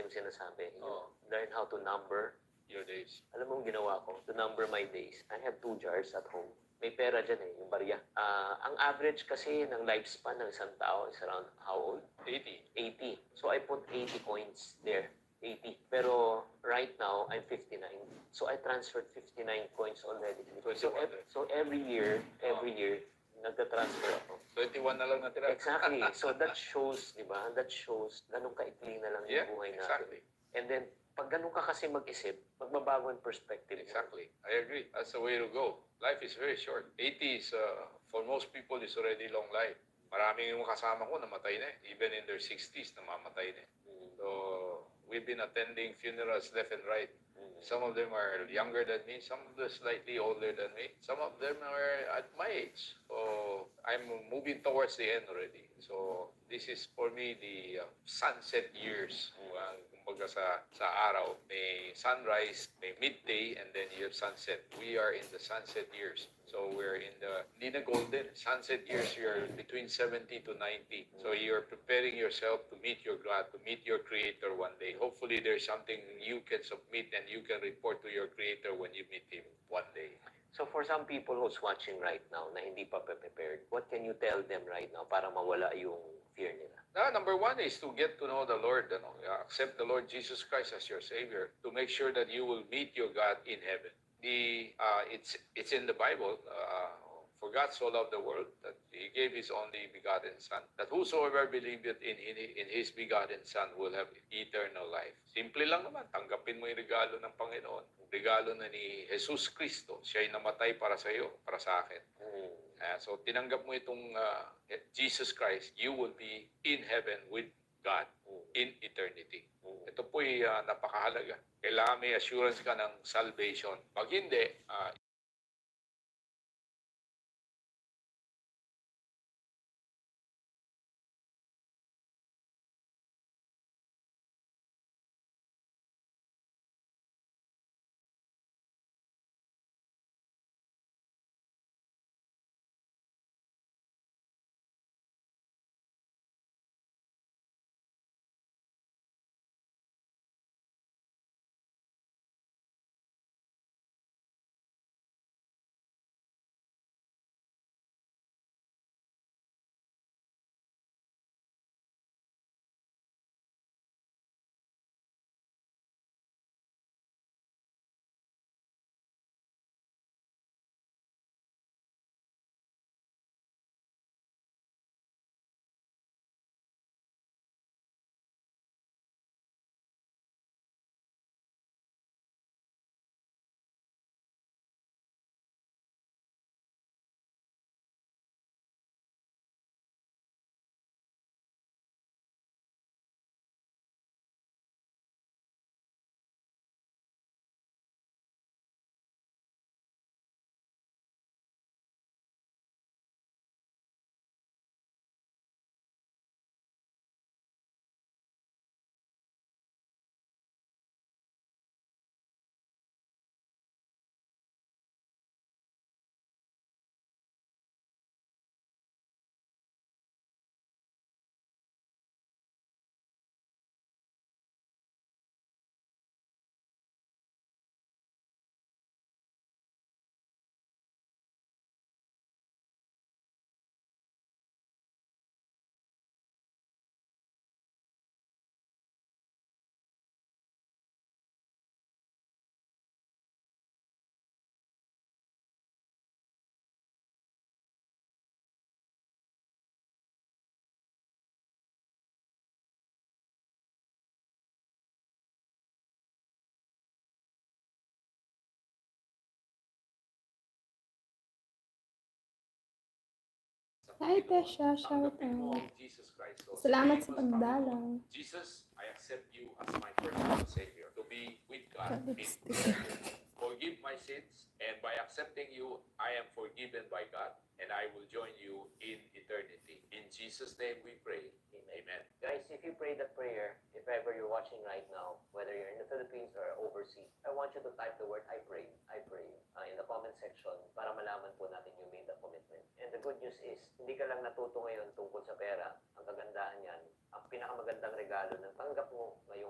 natin sinasabi. Learn how to number your days. Alam mo ang ginawa ko? To number my days. I have 2 jars at home. May pera dyan yung barya. Ang average kasi ng lifespan ng isang tao is around how old? 80. 80. So I put 80 coins there. 80. Pero right now, I'm 59. So I transferred 59 coins already. So every year, nagta-transfer ako. 21 na lang natira. Exactly. So that shows, di ba? That shows ganun kaikli na lang yung buhay natin. Exactly. And then, pag ganun ka kasi mag-isip, magbabago ang perspective. Exactly. I agree. That's the way to go. Life is very short. 80 is, for most people, is already long life. Maraming yung kasama ko namatay na. Even in their 60s, namamatay na. So, we've been attending funerals left and right. Some of them are younger than me. Some of them slightly older than me. Some of them are at my age. So, I'm moving towards the end already. So, this is for me the sunset years. Kumbaga sa araw, may sunrise, may midday, and then you have sunset. We are in the sunset years. So we're in the, hindi na golden, sunset years, you're between 70 to 90. So you're preparing yourself to meet your God, to meet your Creator one day. Hopefully there's something you can submit and you can report to your Creator when you meet Him one day. So for some people who's watching right now na hindi pa prepared, what can you tell them right now para mawala yung fear nila? Number one is to get to know the Lord. Accept the Lord Jesus Christ as your Savior. To make sure that you will meet your God in heaven. It's in the Bible. For God so loved the world that He gave His only begotten Son, that whosoever believeth in His begotten Son will have eternal life. Simple lang naman, tanggapin mo yung regalo ng Panginoon. Regalo na ni Jesus Cristo. Siya'y namatay para sa iyo, para sa akin. So tinanggap mo itong Jesus Christ, you will be in heaven with God in eternity. Ito po'y napakahalaga. Kailangan may assurance ka ng salvation. Pag hindi, Hi, Tesha. Shout out. Jesus Christ. Salamat sa pagdalaw. Jesus, I accept you as my personal Savior. To be with God. Forgive my sins, and by accepting you, I am forgiven by God, and I will join you in eternity. In Jesus' name we pray. Amen. Guys, if you pray that prayer, if ever you're watching right now, whether you're in the Philippines or overseas, I want you to type the word I pray in the comment section para malaman po natin you made the commitment. And the good news is, hindi ka lang natuto ngayon tungkol sa pera. Ang kagandahan yan, ang pinakamagandang regalo na tanggap mo ngayong